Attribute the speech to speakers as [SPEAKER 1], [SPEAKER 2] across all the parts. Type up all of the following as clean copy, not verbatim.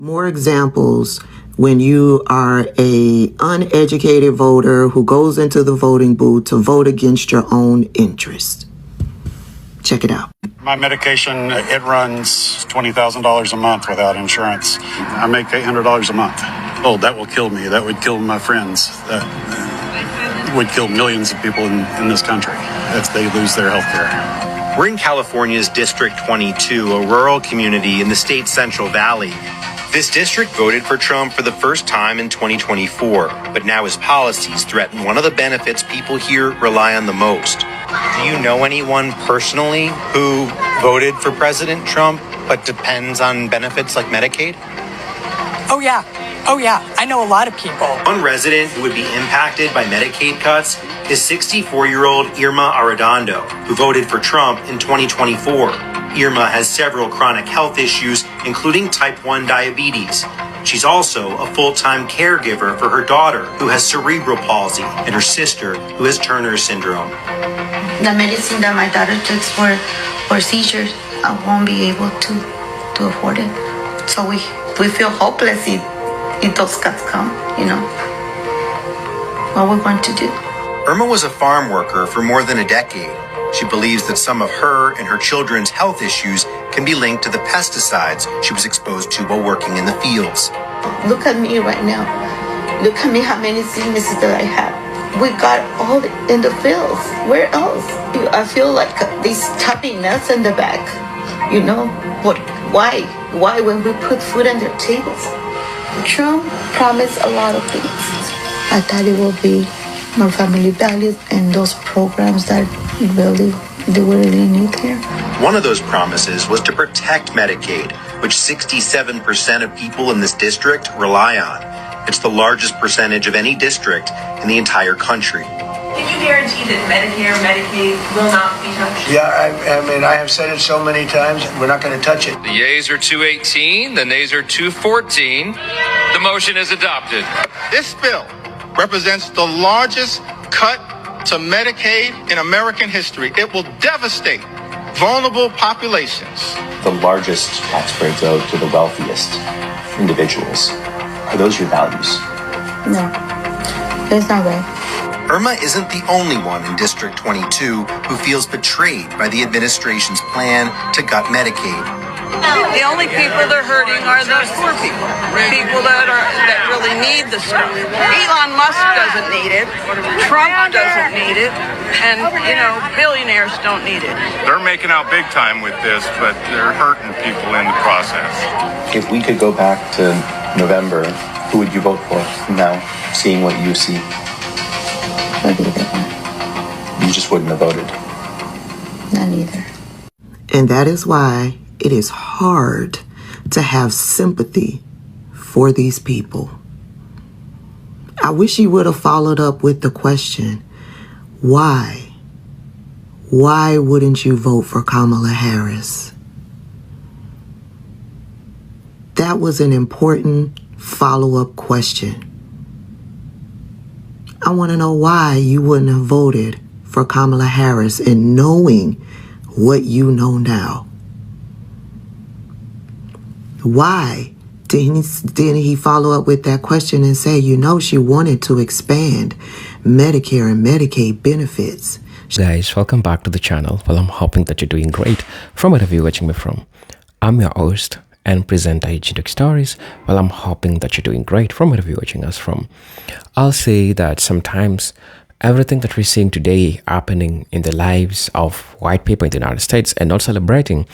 [SPEAKER 1] More examples when you are a uneducated voter who goes into the voting booth to vote against your own interest. Check it out.
[SPEAKER 2] My medication, it runs $20,000 a month without insurance. I make $800 a month. Oh, that will kill me. That would kill my friends. That would kill millions of people in this country if they lose their health care.
[SPEAKER 3] We're in California's District 22, a rural community in the state's Central Valley. This district voted for Trump for the first time in 2024, but now his policies threaten one of the benefits people here rely on the most. Do you know anyone personally who voted for President Trump but depends on benefits like Medicaid?
[SPEAKER 4] Oh, yeah. I know a lot of people.
[SPEAKER 3] One resident who would be impacted by Medicaid cuts is 64-year-old Irma Arredondo, who voted for Trump in 2024. Irma has several chronic health issues, including type 1 diabetes. She's also a full-time caregiver for her daughter, who has cerebral palsy, and her sister, who has Turner syndrome.
[SPEAKER 5] The medicine that my daughter takes for seizures, I won't be able to afford it. So we feel hopeless if those cuts come, What we're going to do.
[SPEAKER 3] Irma was a farm worker for more than a decade. She believes that some of her and her children's health issues can be linked to the pesticides she was exposed to while working in the fields.
[SPEAKER 5] Look at me right now. Look at me how many sicknesses that I have. We got all in the fields. Where else? I feel like these tapping nuts in the back. But why? Why when we put food on their tables? Trump promised a lot of things. I thought it will be more family values and those programs that we really need here.
[SPEAKER 3] One of those promises was to protect Medicaid, which 67% of people in this district rely on. It's the largest percentage of any district in the entire country.
[SPEAKER 6] Can you guarantee that Medicare, Medicaid will not be touched?
[SPEAKER 7] Yeah, I have said it so many times, we're not going to touch it.
[SPEAKER 8] The yeas are 218, the nays are 214. The motion is adopted.
[SPEAKER 9] This bill represents the largest cut to Medicaid in American history. It will devastate vulnerable populations.
[SPEAKER 10] The largest tax break go to the wealthiest individuals. Are those your values?
[SPEAKER 5] No, it's not right.
[SPEAKER 3] Irma isn't the only one in District 22 who feels betrayed by the administration's plan to gut Medicaid.
[SPEAKER 4] The only people they're hurting are the poor people. People that really need the stuff. Elon Musk doesn't need it. Trump doesn't need it. And, billionaires don't need it.
[SPEAKER 2] They're making out big time with this, but they're hurting people in the process.
[SPEAKER 10] If we could go back to November, who would you vote for now, seeing what you see?
[SPEAKER 5] Not either one.
[SPEAKER 10] You just wouldn't have voted.
[SPEAKER 5] Not either.
[SPEAKER 1] And that is why it is hard to have sympathy for these people. I wish he would have followed up with the question, why? Why wouldn't you vote for Kamala Harris? That was an important follow-up question. I want to know why you wouldn't have voted for Kamala Harris and knowing what you know now. Why didn't he follow up with that question and say, she wanted to expand Medicare and Medicaid benefits?
[SPEAKER 11] Guys, welcome back to the channel. Well, I'm hoping that you're doing great from wherever you're watching me from. I'm your host and presenter Agent Stories. Well, I'm hoping that you're doing great from wherever you're watching us from. I'll say that sometimes everything that we're seeing today happening in the lives of white people in the United States and not celebrating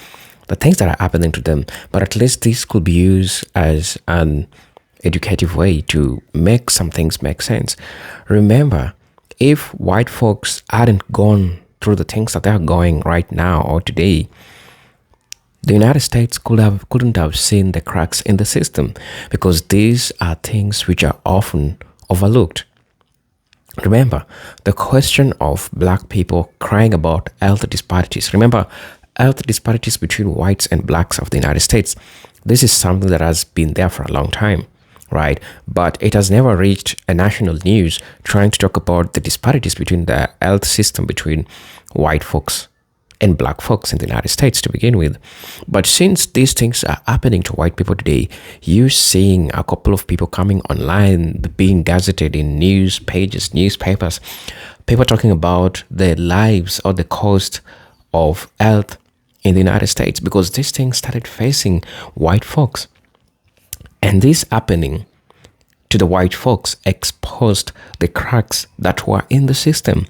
[SPEAKER 11] the things that are happening to them, but at least this could be used as an educative way to make some things make sense. Remember, if white folks hadn't gone through the things that they're going right now or today, the United States couldn't have seen the cracks in the system, because these are things which are often overlooked. Remember, the question of black people crying about health disparities. Remember, health disparities between whites and blacks of the United States. This is something that has been there for a long time, right? But it has never reached a national news trying to talk about the disparities between the health system between white folks and black folks in the United States to begin with. But since these things are happening to white people today, you're seeing a couple of people coming online, being gazetted in news pages, newspapers, people talking about their lives or the cost of health in the United States because these things started facing white folks. And this happening to the white folks exposed the cracks that were in the system,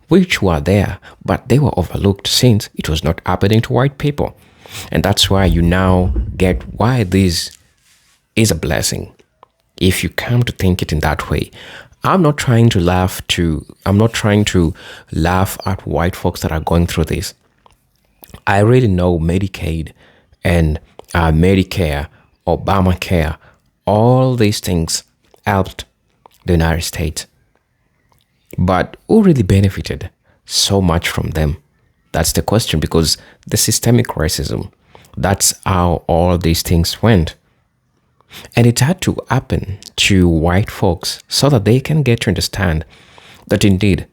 [SPEAKER 11] which were there, but they were overlooked since it was not happening to white people. And that's why you now get why this is a blessing. If you come to think it in that way, I'm not trying to laugh at white folks that are going through this. I really know Medicaid and Medicare, Obamacare, all these things helped the United States. But who really benefited so much from them? That's the question, because the systemic racism, that's how all these things went. And it had to happen to white folks so that they can get to understand that indeed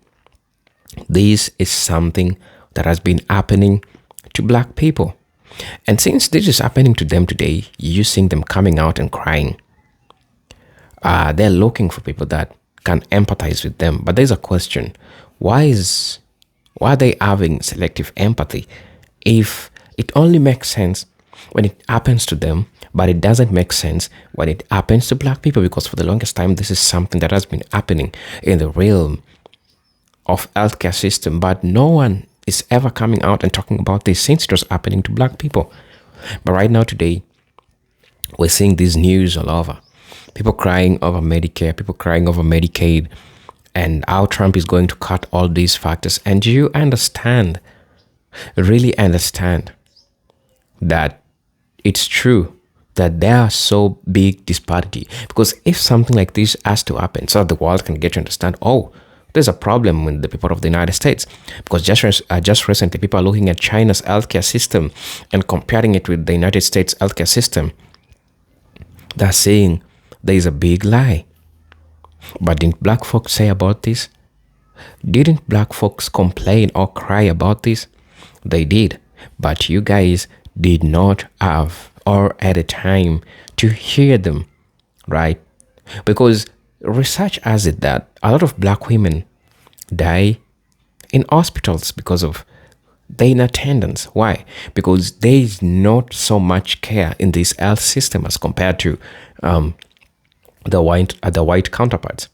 [SPEAKER 11] this is something that has been happening to black people. And since this is happening to them today, you see them coming out and crying. They're looking for people that can empathize with them. But there's a question. Why are they having selective empathy if it only makes sense when it happens to them, but it doesn't make sense when it happens to black people? Because for the longest time, this is something that has been happening in the realm of healthcare system, but no one is ever coming out and talking about this since it was happening to black people. But right now, today, we're seeing this news all over. People crying over Medicare, people crying over Medicaid, and how Trump is going to cut all these factors. And do you understand, really understand, that it's true that there are so big disparity? Because if something like this has to happen so that the world can get to understand, oh, there's a problem with the people of the United States. Because just recently, people are looking at China's healthcare system and comparing it with the United States healthcare system. They're saying there is a big lie. But didn't black folks say about this? Didn't black folks complain or cry about this? They did. But you guys did not have or at a time to hear them, right? Because research has it that a lot of black women die in hospitals because of their inattendance. Why? Because there is not so much care in this health system as compared to the white counterparts.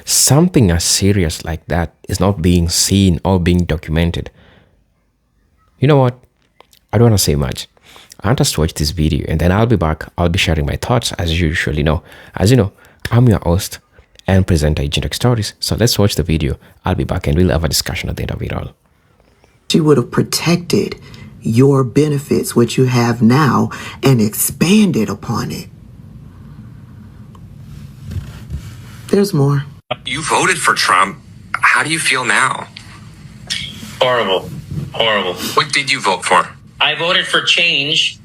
[SPEAKER 11] Something as serious like that is not being seen or being documented. You know what? I don't want to say much. I want us to watch this video and then I'll be back. I'll be sharing my thoughts as you usually know. As you know, I'm your host and presenter, Agent Stories. So let's watch the video. I'll be back and we'll have a discussion at the end of it all.
[SPEAKER 1] She would have protected your benefits, which you have now, and expanded upon it. There's more.
[SPEAKER 12] You voted for Trump. How do you feel now?
[SPEAKER 13] Horrible. Horrible.
[SPEAKER 12] What did you vote for?
[SPEAKER 13] I voted for change,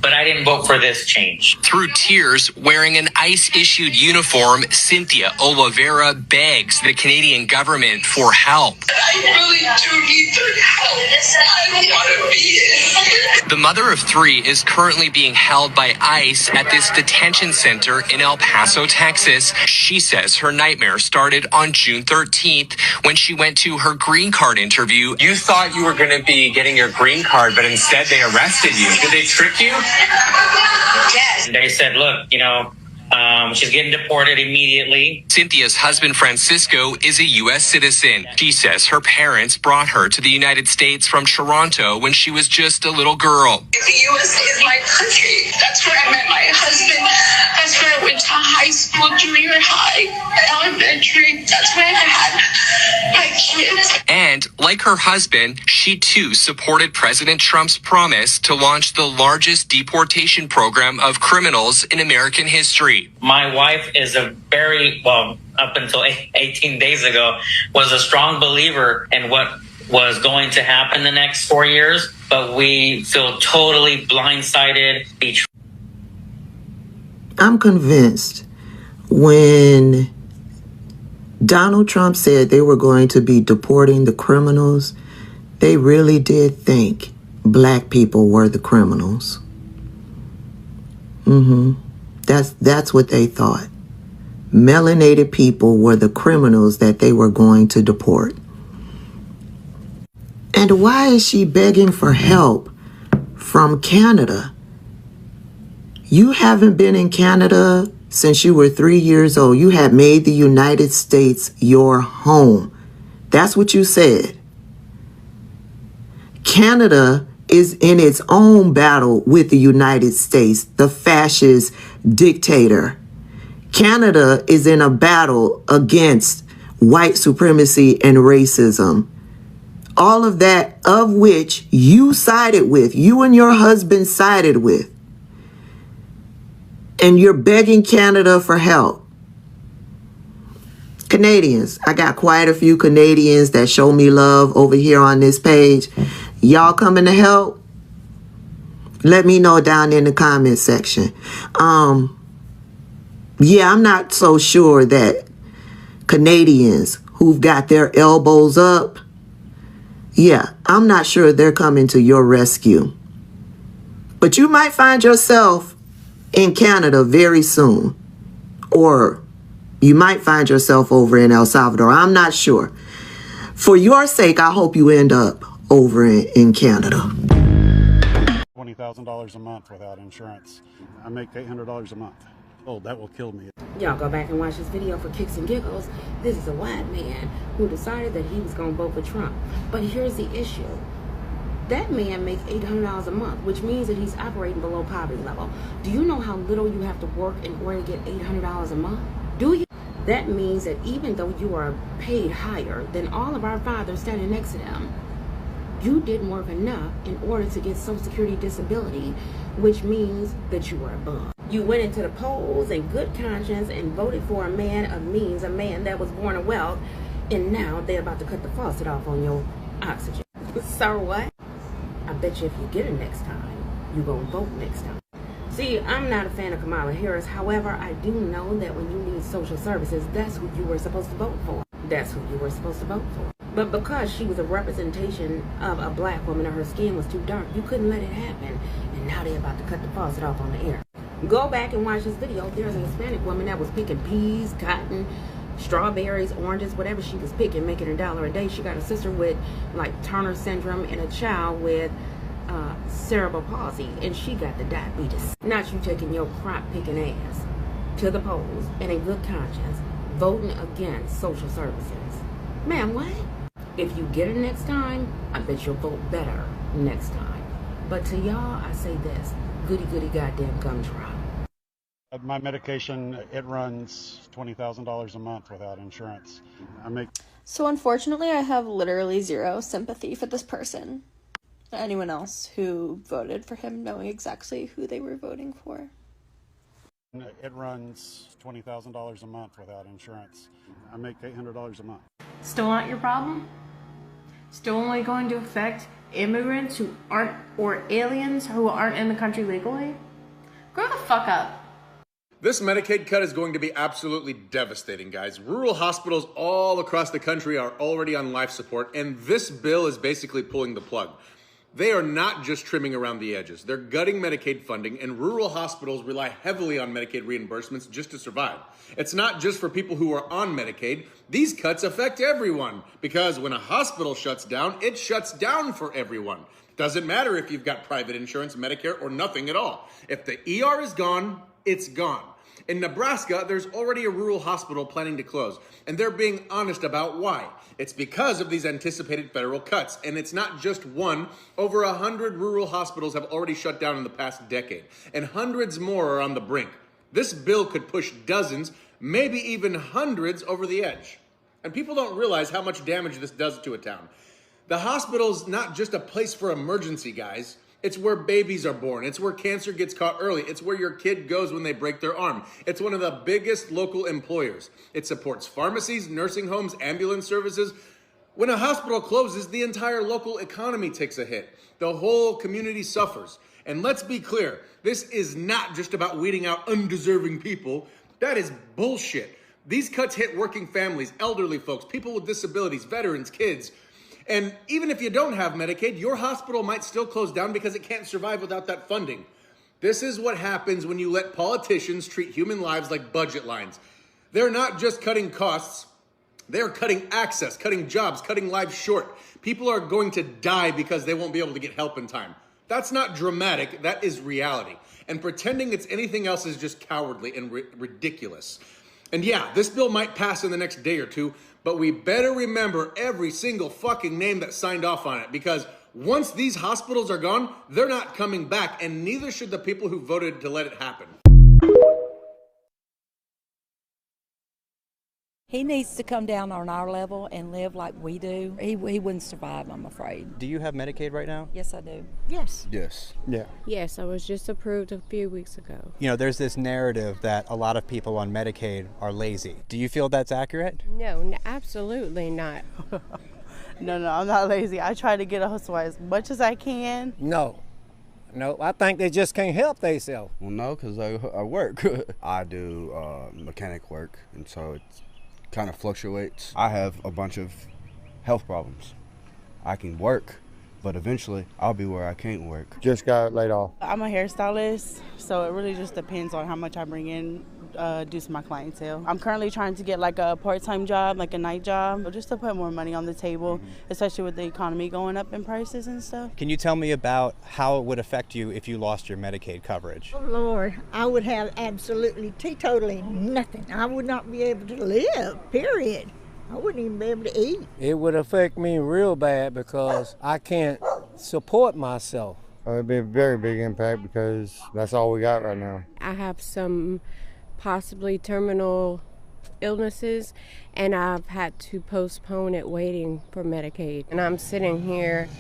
[SPEAKER 13] but I didn't vote for this change.
[SPEAKER 12] Through tears, wearing an ICE-issued uniform, Cynthia Oliveira begs the Canadian government for help.
[SPEAKER 14] I really do need their help. I want to be in.
[SPEAKER 12] The mother of three is currently being held by ICE at this detention center in El Paso, Texas. She says her nightmare started on June 13th when she went to her green card interview.
[SPEAKER 15] You thought you were going to be getting your green card, but instead they arrested you. Did they trick you?
[SPEAKER 14] Yes.
[SPEAKER 13] They said, look, she's getting deported immediately.
[SPEAKER 12] Cynthia's husband, Francisco, is a U.S. citizen. She says her parents brought her to the United States from Toronto when she was just a little girl.
[SPEAKER 14] The U.S. is my country. That's where I met my husband. That's where I went to high school, junior high, elementary. That's where I had my kids.
[SPEAKER 12] And like her husband, she too supported President Trump's promise to launch the largest deportation program of criminals in American history.
[SPEAKER 13] My wife is a up until 18 days ago, was a strong believer in what was going to happen the next 4 years, but we feel totally blindsided.
[SPEAKER 1] I'm convinced when Donald Trump said they were going to be deporting the criminals, They really did think black people were the criminals. That's what they thought. Melanated people were the criminals that they were going to deport. And why is she begging for help from Canada? You haven't been in Canada since you were 3 years old. You had made the United States your home. That's what you said. Canada is in its own battle with the United States, the fascist dictator. Canada is in a battle against white supremacy and racism. All of that of which you sided with, you and your husband sided with. And you're begging Canada for help. Canadians, I got quite a few Canadians that show me love over here on this page. Y'all coming to help? Let me know down in the comment section. Yeah, I'm not so sure that Canadians who've got their elbows up, yeah, I'm not sure they're coming to your rescue. But you might find yourself in Canada very soon. Or you might find yourself over in El Salvador. I'm not sure. For your sake, I hope you end up over in Canada.
[SPEAKER 2] $20,000 a month without insurance. I make $800 a month. Oh, that will kill me.
[SPEAKER 16] Y'all go back and watch this video for kicks and giggles. This is a white man who decided that he was going to vote for Trump. But here's the issue. That man makes $800 a month, which means that he's operating below poverty level. Do you know how little you have to work in order to get $800 a month? Do you? That means that even though you are paid higher than all of our fathers standing next to them, you didn't work enough in order to get Social Security disability, which means that you are above. You went into the polls in good conscience and voted for a man of means, a man that was born of wealth, and now they're about to cut the faucet off on your oxygen. So what? I bet you if you get it next time, you're going to vote next time. See, I'm not a fan of Kamala Harris. However, I do know that when you need social services, that's who you were supposed to vote for. That's who you were supposed to vote for. But because she was a representation of a black woman and her skin was too dark, you couldn't let it happen. And now they're about to cut the faucet off on the air. Go back and watch this video. There's a Hispanic woman that was picking peas, cotton, strawberries, oranges, whatever she was picking, making $1 a day. She got a sister with like Turner syndrome and a child with cerebral palsy, and she got the diabetes. Not you taking your crop picking ass to the polls and in good conscience voting against social services. Man, what? If you get it next time, I bet you'll vote better next time. But to y'all, I say this: goody goody goddamn gumdrop.
[SPEAKER 2] My medication, it runs $20,000 a month without insurance.
[SPEAKER 17] So unfortunately, I have literally zero sympathy for this person. Anyone else who voted for him knowing exactly who they were voting for.
[SPEAKER 2] It runs $20,000 a month without insurance. I make $800 a month.
[SPEAKER 18] Still not your problem? Still only going to affect immigrants who aren't, or aliens who aren't in the country legally? Grow the fuck up.
[SPEAKER 19] This Medicaid cut is going to be absolutely devastating, guys. Rural hospitals all across the country are already on life support, and this bill is basically pulling the plug. They are not just trimming around the edges. They're gutting Medicaid funding, and rural hospitals rely heavily on Medicaid reimbursements just to survive. It's not just for people who are on Medicaid. These cuts affect everyone, because when a hospital shuts down, it shuts down for everyone. Doesn't matter if you've got private insurance, Medicare, or nothing at all. If the ER is gone, it's gone. In Nebraska, there's already a rural hospital planning to close, and they're being honest about why. It's because of these anticipated federal cuts, and it's not just one. Over 100 rural hospitals have already shut down in the past decade, and hundreds more are on the brink. This bill could push dozens, maybe even hundreds over the edge. And people don't realize how much damage this does to a town. The hospital's not just a place for emergency, guys. It's where babies are born. It's where cancer gets caught early. It's where your kid goes when they break their arm. It's one of the biggest local employers. It supports pharmacies, nursing homes, ambulance services. When a hospital closes, the entire local economy takes a hit. The whole community suffers. And let's be clear, this is not just about weeding out undeserving people. That is bullshit. These cuts hit working families, elderly folks, people with disabilities, veterans, kids. And even if you don't have Medicaid, your hospital might still close down because it can't survive without that funding. This is what happens when you let politicians treat human lives like budget lines. They're not just cutting costs, they're cutting access, cutting jobs, cutting lives short. People are going to die because they won't be able to get help in time. That's not dramatic, that is reality. And pretending it's anything else is just cowardly and ridiculous. And yeah, this bill might pass in the next day or two, but we better remember every single fucking name that signed off on it, because once these hospitals are gone, they're not coming back, and neither should the people who voted to let it happen.
[SPEAKER 20] He needs to come down on our level and live like we do. He wouldn't survive, I'm afraid.
[SPEAKER 21] Do you have Medicaid right now?
[SPEAKER 20] Yes, I do.
[SPEAKER 22] Yes.
[SPEAKER 21] Yes. Yeah.
[SPEAKER 22] Yes, I was just approved a few weeks ago.
[SPEAKER 21] You know, there's this narrative that a lot of people on Medicaid are lazy. Do you feel that's accurate?
[SPEAKER 22] No, absolutely not.
[SPEAKER 23] No, I'm not lazy. I try to get a hustle as much as I can.
[SPEAKER 24] No, I think they just can't help themselves.
[SPEAKER 25] Well, no, because I work. I do mechanic work, and so it kind of fluctuates. I have a bunch of health problems. I can work, but eventually I'll be where I can't work.
[SPEAKER 24] Just got laid off.
[SPEAKER 23] I'm a hairstylist, so it really just depends on how much I bring in due to my clientele. I'm currently trying to get like a part-time job, like a night job, just to put more money on the table, especially with the economy going up in prices and stuff.
[SPEAKER 21] Can you tell me about how it would affect you if you lost your Medicaid coverage?
[SPEAKER 26] Oh, Lord, I would have absolutely, totally nothing. I would not be able to live, period. I wouldn't even be able to eat.
[SPEAKER 24] It would affect me real bad because I can't support myself. It'd be a very big impact because that's all we got right now.
[SPEAKER 22] I have some possibly terminal illnesses, and I've had to postpone it waiting for Medicaid. And I'm sitting here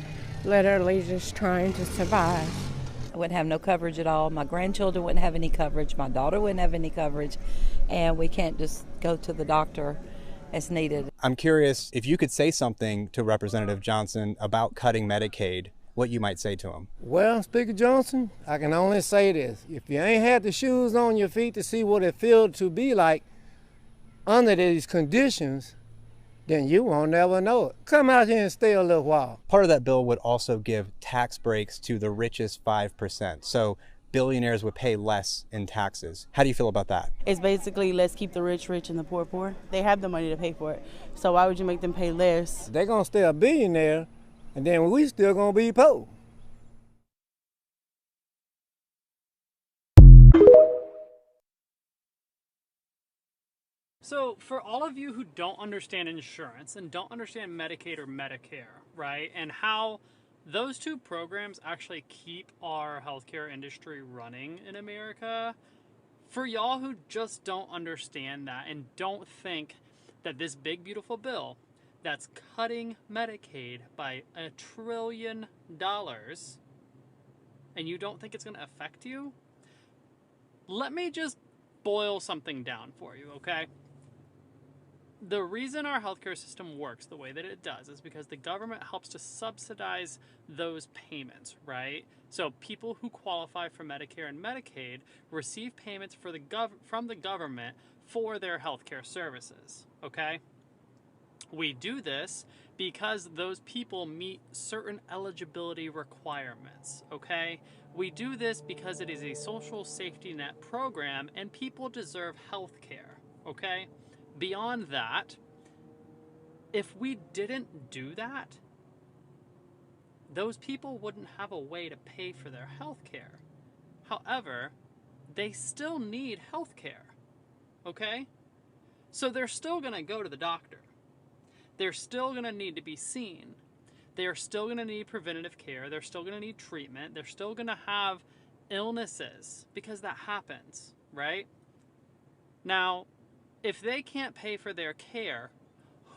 [SPEAKER 22] literally just trying to survive.
[SPEAKER 20] I wouldn't have no coverage at all. My grandchildren wouldn't have any coverage. My daughter wouldn't have any coverage. And we can't just go to the doctor as needed.
[SPEAKER 21] I'm curious if you could say something to Representative Johnson about cutting Medicaid, what you might say to him.
[SPEAKER 24] Well, Speaker Johnson, I can only say this. If you ain't had the shoes on your feet to see what it feels to be like under these conditions, then you won't never know it. Come out here and stay a little while.
[SPEAKER 21] Part of that bill would also give tax breaks to the richest 5%. So billionaires would pay less in taxes. How do you feel about that?
[SPEAKER 23] It's basically let's keep the rich rich and the poor poor. They have the money to pay for it. So why would you make them pay less?
[SPEAKER 24] They're gonna stay a billionaire and then we still gonna be poor.
[SPEAKER 27] So for all of you who don't understand insurance and don't understand Medicaid or Medicare, right, and how those two programs actually keep our healthcare industry running in America, for y'all who just don't understand that and don't think that this big beautiful bill that's cutting Medicaid by $1 trillion, and you don't think it's going to affect you, let me just boil something down for you, okay? The reason our healthcare system works the way that it does is because the government helps to subsidize those payments, right? So people who qualify for Medicare and Medicaid receive payments from the government for their healthcare services, okay? We do this because those people meet certain eligibility requirements, okay? We do this because it is a social safety net program and people deserve healthcare, okay? Beyond that, if we didn't do that, those people wouldn't have a way to pay for their health care. However, they still need health care, okay? So they're still going to go to the doctor. They're still going to need to be seen. They're still going to need preventative care. They're still going to need treatment. They're still going to have illnesses because that happens, right? Now, if they can't pay for their care,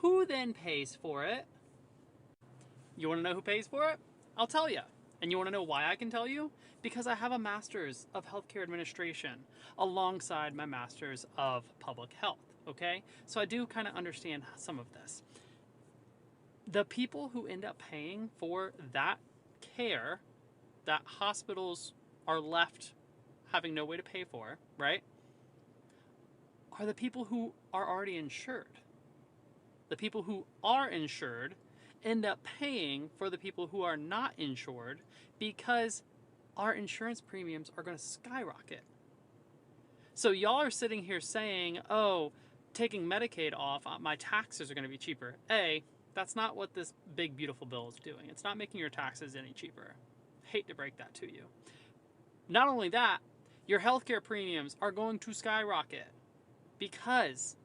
[SPEAKER 27] who then pays for it? You want to know who pays for it? I'll tell you. And you want to know why I can tell you? Because I have a master's of healthcare administration alongside my master's of public health, okay? So I do kind of understand some of this. The people who end up paying for that care that hospitals are left having no way to pay for, right, are the people who are already insured. The people who are insured end up paying for the people who are not insured because our insurance premiums are going to skyrocket. So y'all are sitting here saying, oh, taking Medicaid off, my taxes are going to be cheaper. A, that's not what this big, beautiful bill is doing. It's not making your taxes any cheaper. Hate to break that to you. Not only that, your healthcare premiums are going to skyrocket because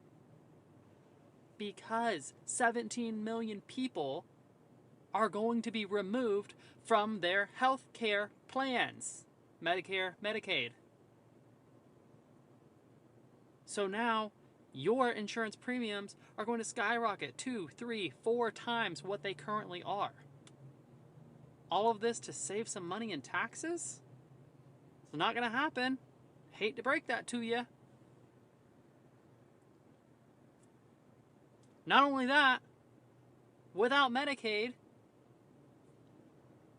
[SPEAKER 27] 17 million people are going to be removed from their healthcare plans. Medicare, Medicaid. So now your insurance premiums are going to skyrocket 2, 3, 4 times what they currently are. All of this to save some money in taxes? It's not going to happen. Hate to break that to you. Not only that, without Medicaid,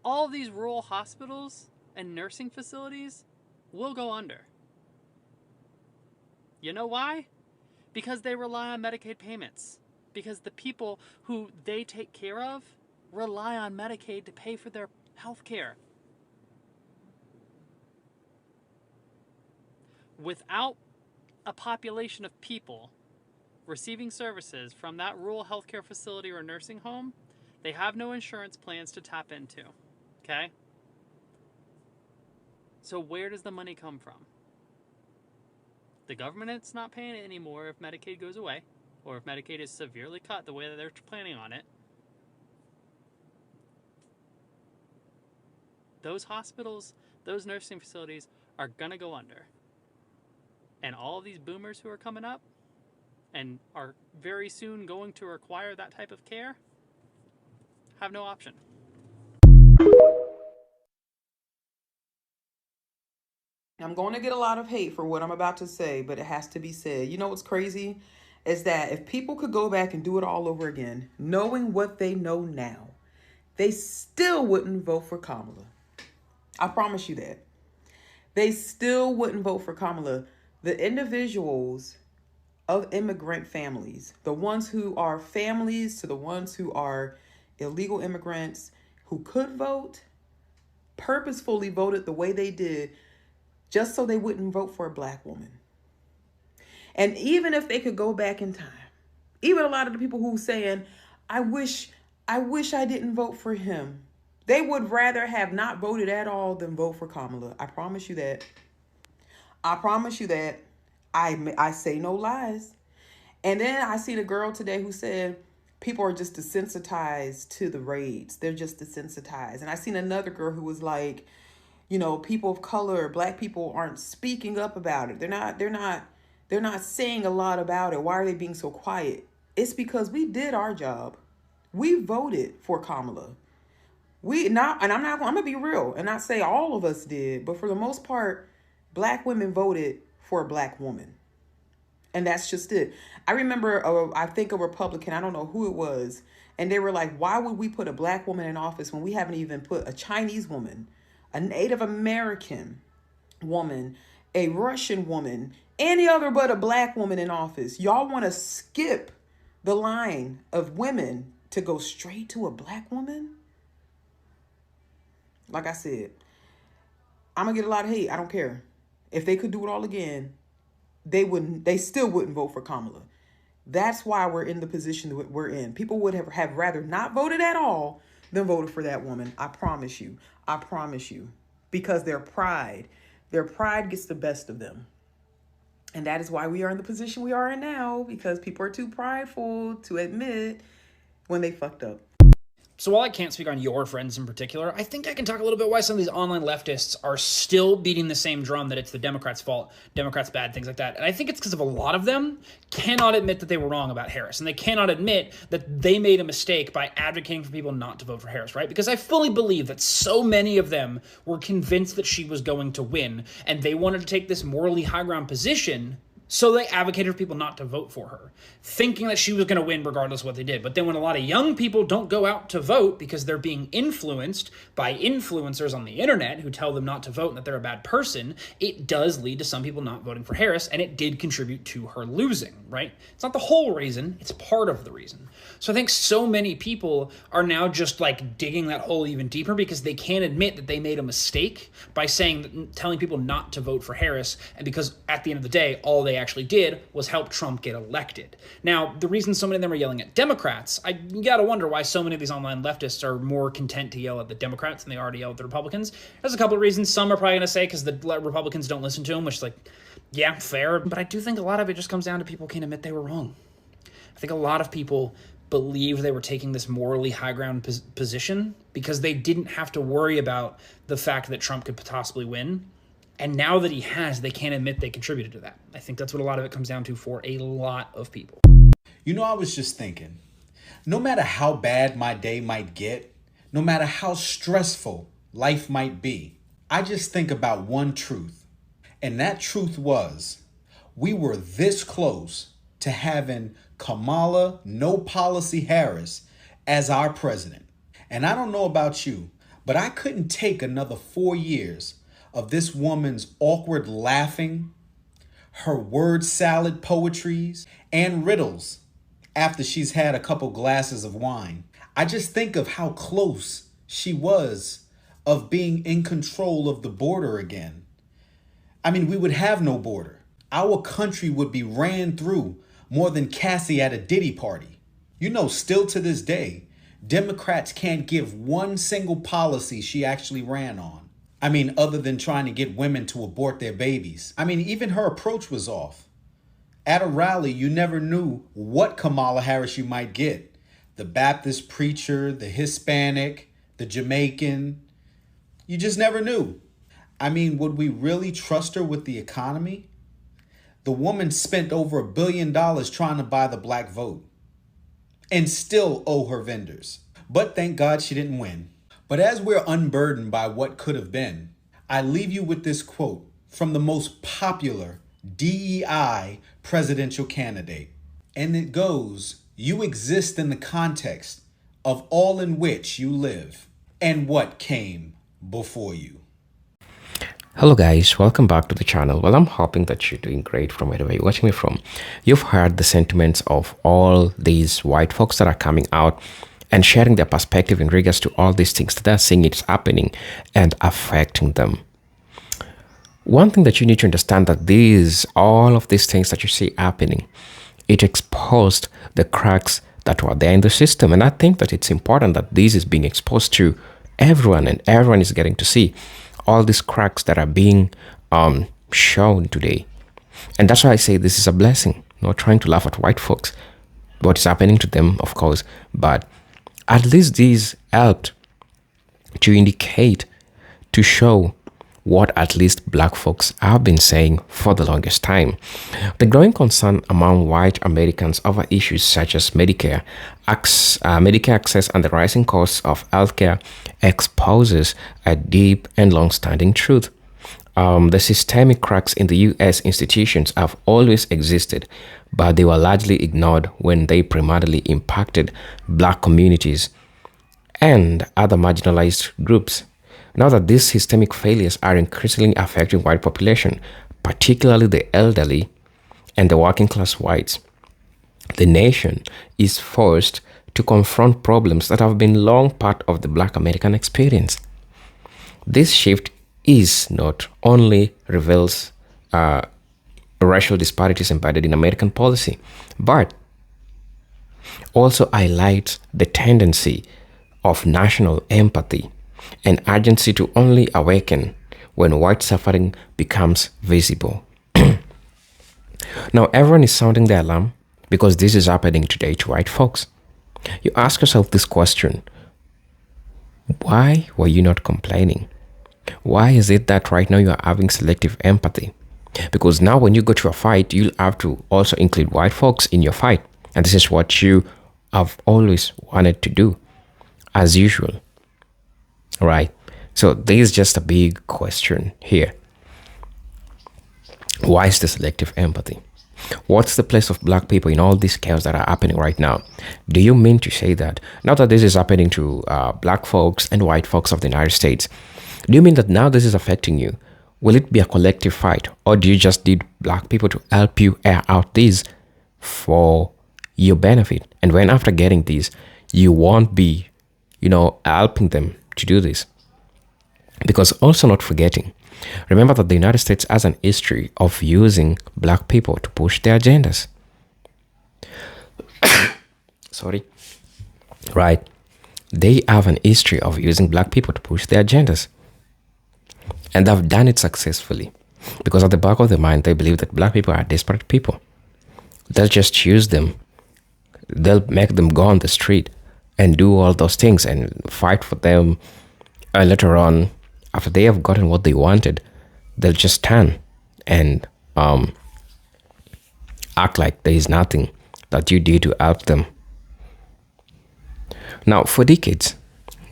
[SPEAKER 27] all of these rural hospitals and nursing facilities will go under. You know why? Because they rely on Medicaid payments. Because the people who they take care of rely on Medicaid to pay for their health care. Without a population of people receiving services from that rural healthcare facility or nursing home, they have no insurance plans to tap into. Okay? So where does the money come from? The government's not paying it anymore if Medicaid goes away, or if Medicaid is severely cut the way that they're planning on it. Those hospitals, those nursing facilities are gonna go under. And all of these boomers who are coming up and are very soon going to require that type of care have no option.
[SPEAKER 3] I'm going to get a lot of hate for what I'm about to say, but it has to be said. You know what's crazy? Is that if people could go back and do it all over again, knowing what they know now, they still wouldn't vote for Kamala. I promise you that. They still wouldn't vote for Kamala. The individuals of immigrant families, the ones who are families to the ones who are illegal immigrants who could vote, purposefully voted the way they did just so they wouldn't vote for a black woman. And even if they could go back in time, even a lot of the people who saying, I wish I didn't vote for him, they would rather have not voted at all than vote for Kamala. I promise you that. I promise you that. I say no lies. And then I seen a girl today who said people are just desensitized to the raids. They're just desensitized. And I seen another girl who was like, you know, people of color, black people aren't speaking up about it. They're not saying a lot about it. Why are they being so quiet? It's because we did our job. We voted for Kamala. I'm gonna be real and not say all of us did, but for the most part, black women voted for a black woman. And that's just it. I remember, I think a Republican, I don't know who it was, and they were like, why would we put a black woman in office when we haven't even put a Chinese woman, a Native American woman, a Russian woman, any other but a black woman in office? Y'all want to skip the line of women to go straight to a black woman? Like I said, I'm going to get a lot of hate. I don't care. If they could do it all again, they still wouldn't vote for Kamala. That's why we're in the position that we're in. People would have rather not voted at all than voted for that woman. I promise you. I promise you. Because their pride gets the best of them. And that is why we are in the position we are in now, because people are too prideful to admit when they fucked up.
[SPEAKER 4] So while I can't speak on your friends in particular, I think I can talk a little bit why some of these online leftists are still beating the same drum that it's the Democrats' fault, Democrats bad, things like that. And I think it's because of a lot of them cannot admit that they were wrong about Harris. And they cannot admit that they made a mistake by advocating for people not to vote for Harris, right? Because I fully believe that so many of them were convinced that she was going to win. And they wanted to take this morally high ground position So they advocated for people not to vote for her, thinking that she was going to win regardless of what they did. But then when a lot of young people don't go out to vote because they're being influenced by influencers on the internet who tell them not to vote and that they're a bad person, it does lead to some people not voting for Harris, and it did contribute to her losing, right? It's not the whole reason, it's part of the reason. So I think so many people are now just like digging that hole even deeper because they can't admit that they made a mistake by telling people not to vote for Harris, and because at the end of the day, all they actually did was help Trump get elected. Now, the reason so many of them are yelling at Democrats, you gotta wonder why so many of these online leftists are more content to yell at the Democrats than they are to yell at the Republicans. There's a couple of reasons. Some are probably gonna say because the Republicans don't listen to them, which is like, yeah, fair. But I do think a lot of it just comes down to people can't admit they were wrong. I think a lot of people believe they were taking this morally high ground position because they didn't have to worry about the fact that Trump could possibly win. And now that he has, they can't admit they contributed to that. I think that's what a lot of it comes down to for a lot of people.
[SPEAKER 5] You know, I was just thinking, no matter how bad my day might get, no matter how stressful life might be, I just think about one truth. And that truth was, we were this close to having Kamala No Policy Harris as our president. And I don't know about you, but I couldn't take another 4 years of this woman's awkward laughing, her word salad poetries, and riddles after she's had a couple glasses of wine. I just think of how close she was of being in control of the border again. I mean, we would have no border. Our country would be ran through more than Cassie at a Diddy party. You know, still to this day, Democrats can't give one single policy she actually ran on. I mean, other than trying to get women to abort their babies. I mean, even her approach was off. At a rally, you never knew what Kamala Harris you might get. The Baptist preacher, the Hispanic, the Jamaican. You just never knew. I mean, would we really trust her with the economy? The woman spent over $1 billion trying to buy the black vote and still owe her vendors. But thank God she didn't win. But as we're unburdened by what could have been, I leave you with this quote from the most popular DEI presidential candidate. And it goes, "You exist in the context of all in which you live and what came before you."
[SPEAKER 6] Hello guys, welcome back to the channel. Well, I'm hoping that you're doing great from wherever you're watching me from. You've heard the sentiments of all these white folks that are coming out and sharing their perspective in regards to all these things that they're seeing it's happening and affecting them. One thing that you need to understand that all of these things that you see happening, it exposed the cracks that were there in the system. And I think that it's important that this is being exposed to everyone, and everyone is getting to see all these cracks that are being shown today. And that's why I say this is a blessing. Not trying to laugh at white folks, what is happening to them, of course, but at least these helped to indicate, to show what at least black folks have been saying for the longest time. The growing concern among white Americans over issues such as Medicare access and the rising costs of healthcare exposes a deep and long-standing truth. The systemic cracks in the U.S. institutions have always existed, but they were largely ignored when they primarily impacted black communities and other marginalized groups. Now that these systemic failures are increasingly affecting white population, particularly the elderly and the working class whites, the nation is forced to confront problems that have been long part of the black American experience. This shift is not only reveals racial disparities embedded in American policy, but also highlights the tendency of national empathy and urgency to only awaken when white suffering becomes visible. Now, everyone is sounding the alarm because this is happening today to white folks. You ask yourself this question: why were you not complaining? Why is it that right now you are having selective empathy? Because now when you go to a fight, you'll have to also include white folks in your fight. And this is what you have always wanted to do, as usual. Right? So there's just a big question here. Why is the selective empathy? What's the place of black people in all these chaos that are happening right now? Do you mean to say that now that this is happening to black folks and white folks of the United States, do you mean that now this is affecting you? Will it be a collective fight, or do you just need black people to help you air out these for your benefit? And when after getting these, you won't be, helping them to do this. Because also not forgetting, remember that the United States has an history of using black people to push their agendas. Sorry. Right. They have an history of using black people to push their agendas. And they've done it successfully. Because at the back of their mind, they believe that black people are desperate people. They'll just use them. They'll make them go on the street and do all those things and fight for them. And later on, after they have gotten what they wanted, they'll just stand and act like there is nothing that you did to help them. Now, for decades,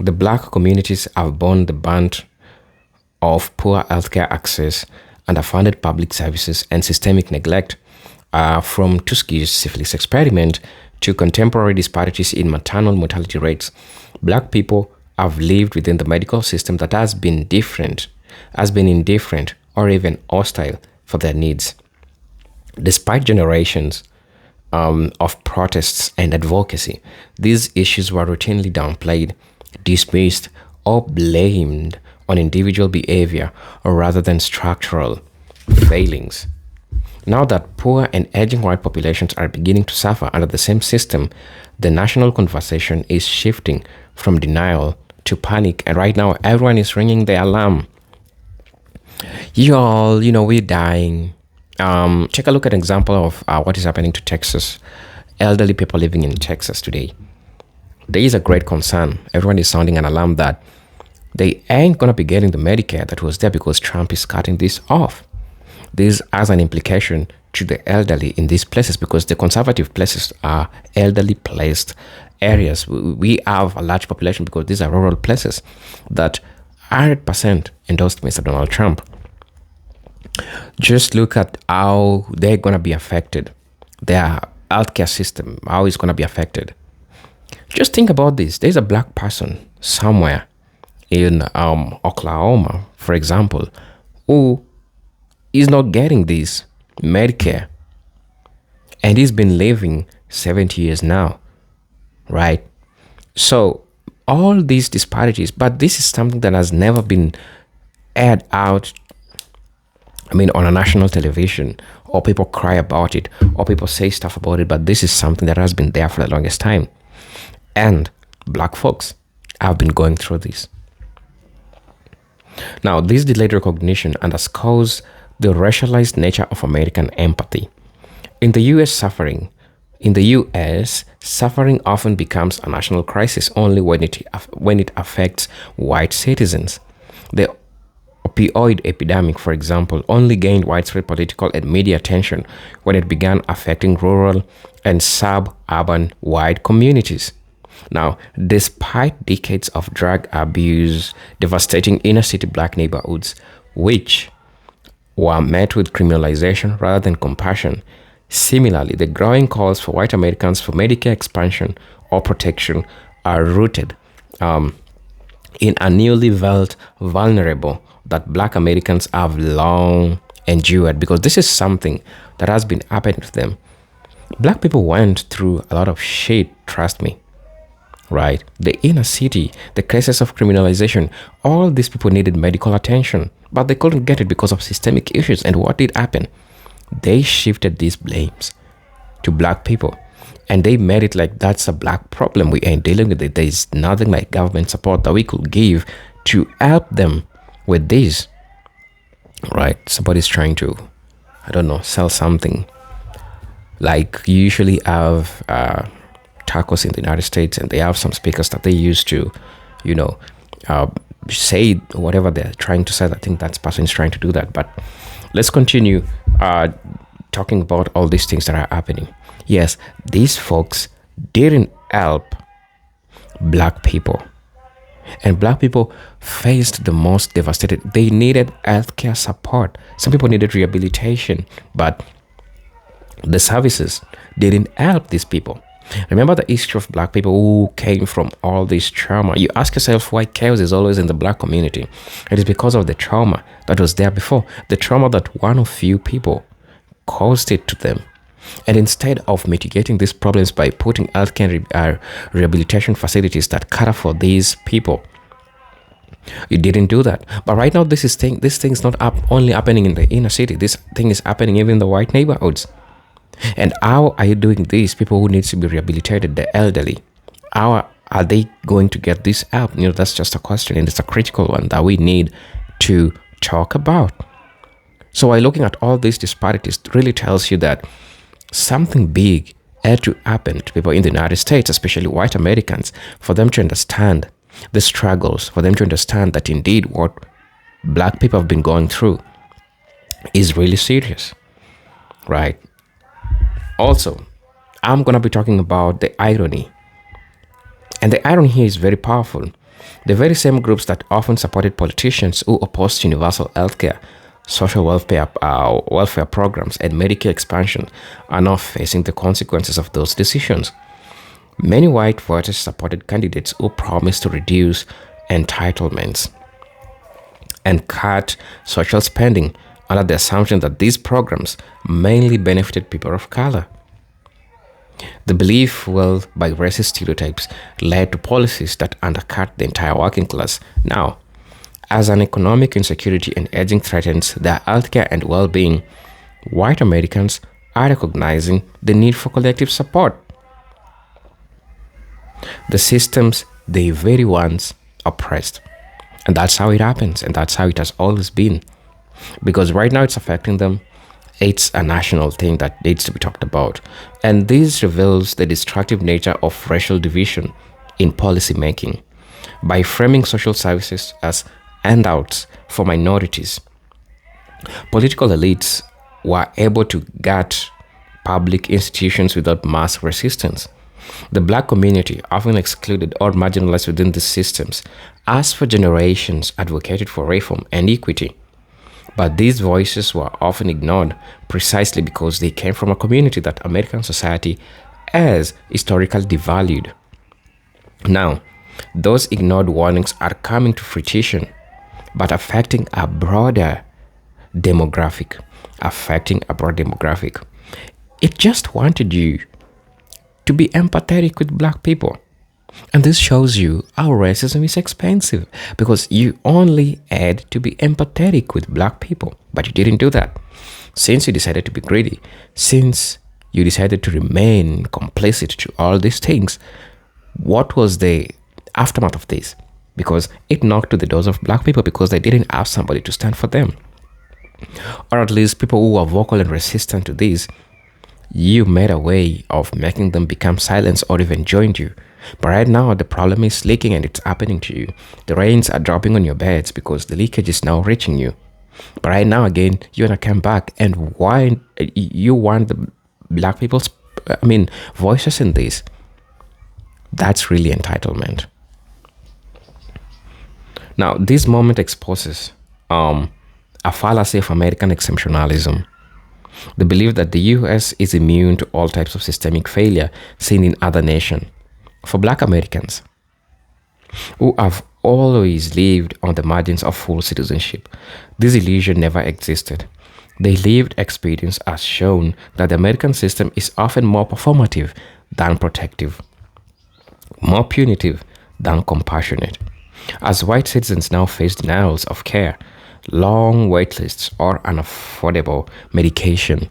[SPEAKER 6] the black communities have borne the brunt of poor healthcare access, underfunded public services, and systemic neglect, from Tuskegee's syphilis experiment to contemporary disparities in maternal mortality rates. Black people have lived within the medical system that has been indifferent, or even hostile for their needs. Despite generations of protests and advocacy, these issues were routinely downplayed, dismissed, or blamed on individual behavior rather than structural failings. Now that poor and aging white populations are beginning to suffer under the same system, the national conversation is shifting from denial to panic, and right now everyone is ringing the alarm. Y'all, we're dying. Take a look at an example of what is happening to Texas. Elderly people living in Texas today. There is a great concern. Everyone is sounding an alarm that they ain't going to be getting the Medicare that was there because Trump is cutting this off. This has an implication to the elderly in these places because the conservative places are elderly placed areas. We have a large population because these are rural places that 100% endorsed Mr. Donald Trump. Just look at how they're going to be affected. Their healthcare system, how it's going to be affected. Just think about this. There's a black person somewhere in Oklahoma, for example, who is not getting this Medicare. And he's been living 70 years now, right? So all these disparities, but this is something that has never been aired out, on a national television, or people cry about it, or people say stuff about it, but this is something that has been there for the longest time. And black folks have been going through this. Now, this delayed recognition underscores the racialized nature of American empathy. In the U.S., suffering often becomes a national crisis only when it affects white citizens. The opioid epidemic, for example, only gained widespread political and media attention when it began affecting rural and suburban white communities. Now, despite decades of drug abuse devastating inner city black neighborhoods, which were met with criminalization rather than compassion, similarly, the growing calls for white Americans for Medicare expansion or protection are rooted in a newly felt vulnerable that black Americans have long endured, because this is something that has been happening to them. Black people went through a lot of shit, trust me, right? The inner city, the cases of criminalization, all these people needed medical attention, but they couldn't get it because of systemic issues. And what did happen? They shifted these blames to black people, and they made it like that's a black problem. We ain't dealing with it. There's nothing like government support that we could give to help them with this, right? Somebody's trying to, sell something. Like you usually have tacos in the United States, and they have some speakers that they use to, say whatever they're trying to say. I think that person is trying to do that. But let's continue talking about all these things that are happening. Yes, these folks didn't help black people. And black people faced the most devastated. They needed healthcare support. Some people needed rehabilitation, but The services didn't help these people. Remember the history of black people who came from all this trauma. You ask yourself why chaos is always in the black community. It is because of the trauma that was there before. The trauma that one of few people caused it to them. And instead of mitigating these problems by putting healthcare and rehabilitation facilities that cater for these people, you didn't do that. But right now, this thing is not only happening in the inner city. This thing is happening even in the white neighborhoods. And how are you doing this? People who need to be rehabilitated, the elderly, how are they going to get this help? That's just a question, and it's a critical one that we need to talk about. So while looking at all these disparities, it really tells you that something big had to happen to people in the United States, especially white Americans, for them to understand the struggles, for them to understand that indeed what black people have been going through is really serious, right? Also, I'm going to be talking about the irony. And the irony here is very powerful. The very same groups that often supported politicians who opposed universal healthcare, social welfare programs, and Medicare expansion are now facing the consequences of those decisions. Many white voters supported candidates who promised to reduce entitlements and cut social spending under the assumption that these programs mainly benefited people of color. The belief, by racist stereotypes, led to policies that undercut the entire working class. Now, as an economic insecurity and aging threatens their healthcare and well-being, white Americans are recognizing the need for collective support. The systems they very once oppressed. And that's how it happens, and that's how it has always been. Because right now it's affecting them. It's a national thing that needs to be talked about. And this reveals the destructive nature of racial division in policy making. By framing social services as handouts for minorities, political elites were able to gut public institutions without mass resistance. The black community, often excluded or marginalized within these systems, has for generations advocated for reform and equity. But these voices were often ignored precisely because they came from a community that American society has historically devalued. Now, those ignored warnings are coming to fruition, but affecting a broader demographic. It just wanted you to be empathetic with black people. And this shows you how racism is expensive, because you only had to be empathetic with black people, but you didn't do that. Since you decided to be greedy, since you decided to remain complicit to all these things, what was the aftermath of this? Because it knocked to the doors of black people because they didn't have somebody to stand for them. Or at least people who were vocal and resistant to this, you made a way of making them become silent or even join you. But right now, the problem is leaking and it's happening to you. The rains are dropping on your beds because the leakage is now reaching you. But right now, again, you want to come back. And why you want the black people's, voices in this? That's really entitlement. Now, this moment exposes a fallacy of American exceptionalism. The belief that the US is immune to all types of systemic failure seen in other nations. For black Americans, who have always lived on the margins of full citizenship, this illusion never existed. The lived experience has shown that the American system is often more performative than protective, more punitive than compassionate. As white citizens now face denials of care, long wait lists, or unaffordable medication,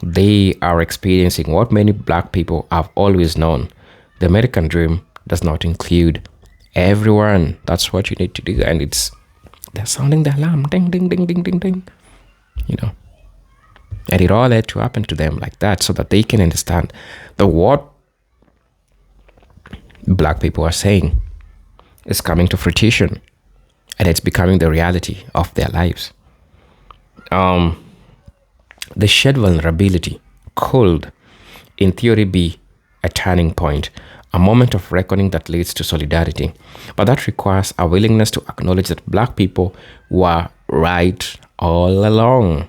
[SPEAKER 6] they are experiencing what many black people have always known. The American dream does not include everyone. That's what you need to do. And they're sounding the alarm. Ding, ding, ding, ding, ding, ding. And it all had to happen to them like that so that they can understand that what black people are saying is coming to fruition. And it's becoming the reality of their lives. The shared vulnerability could, in theory, be a turning point, a moment of reckoning that leads to solidarity. But that requires a willingness to acknowledge that black people were right all along.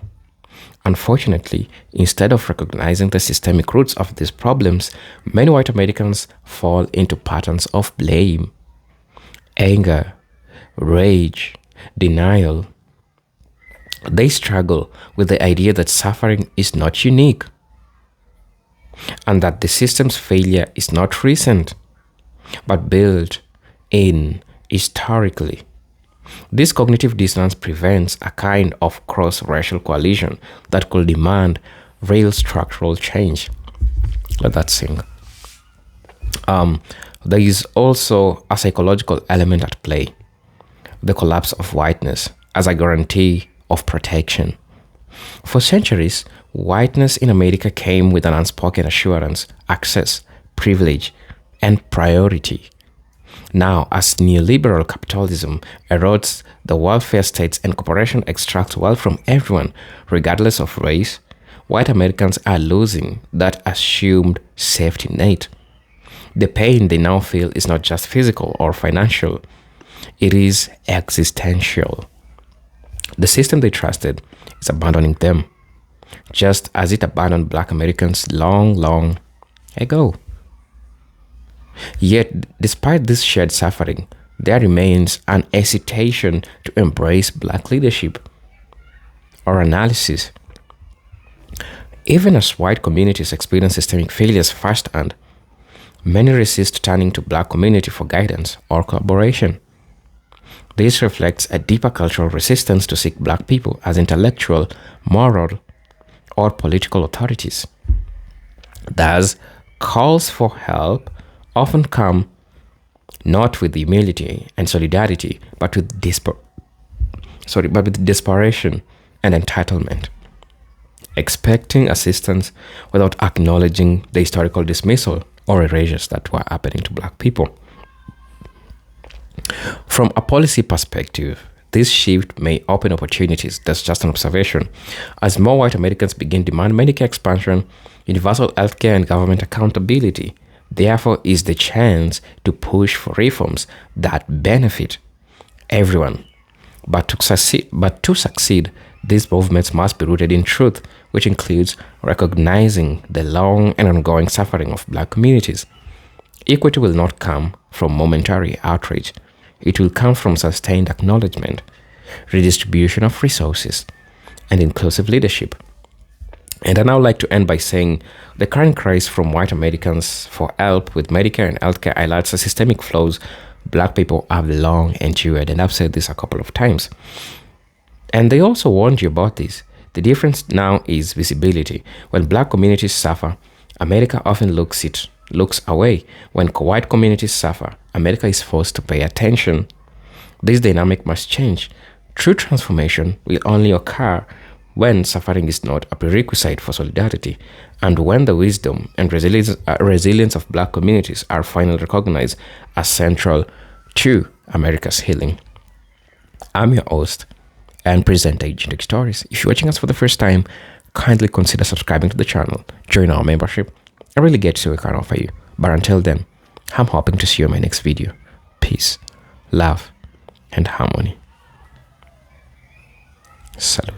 [SPEAKER 6] Unfortunately, instead of recognizing the systemic roots of these problems, many white Americans fall into patterns of blame, anger, rage, denial. They struggle with the idea that suffering is not unique and that the system's failure is not recent, but built in historically. This cognitive dissonance prevents a kind of cross-racial coalition that could demand real structural change. Let that sink. There is also a psychological element at play: the collapse of whiteness as a guarantee of protection. For centuries, whiteness in America came with an unspoken assurance, access, privilege, and priority. Now, as neoliberal capitalism erodes the welfare states and corporations extract wealth from everyone, regardless of race, white Americans are losing that assumed safety net. The pain they now feel is not just physical or financial, it is existential. The system they trusted is abandoning them, just as it abandoned Black Americans long ago. Yet, despite this shared suffering, there remains an hesitation to embrace Black leadership or analysis. Even as white communities experience systemic failures firsthand, many resist turning to Black community for guidance or collaboration. This reflects a deeper cultural resistance to seek Black people as intellectual, moral, or political authorities. Thus, calls for help often come not with humility and solidarity, but with desperation and entitlement, expecting assistance without acknowledging the historical dismissal or erasures that were happening to Black people. From a policy perspective, this shift may open opportunities. That's just an observation. As more white Americans begin to demand Medicare expansion, universal healthcare, and government accountability, therefore is the chance to push for reforms that benefit everyone. But to succeed, these movements must be rooted in truth, which includes recognizing the long and ongoing suffering of Black communities. Equity will not come from momentary outrage. It will come from sustained acknowledgement, redistribution of resources, and inclusive leadership. And I now like to end by saying the current cries from white Americans for help with Medicare and healthcare highlights the systemic flaws Black people have long endured, and I've said this a couple of times. And they also warned you about this. The difference now is visibility. When Black communities suffer, America often looks away. When white communities suffer, America is forced to pay attention. This dynamic must change. True transformation will only occur when suffering is not a prerequisite for solidarity, and when the wisdom and resilience of Black communities are finally recognized as central to America's healing. I'm your host and presenter, Agent Stories. If you're watching us for the first time, kindly consider subscribing to the channel, join our membership. I really get to see what I can offer you. But until then, I'm hoping to see you in my next video. Peace, love, and harmony. Salute.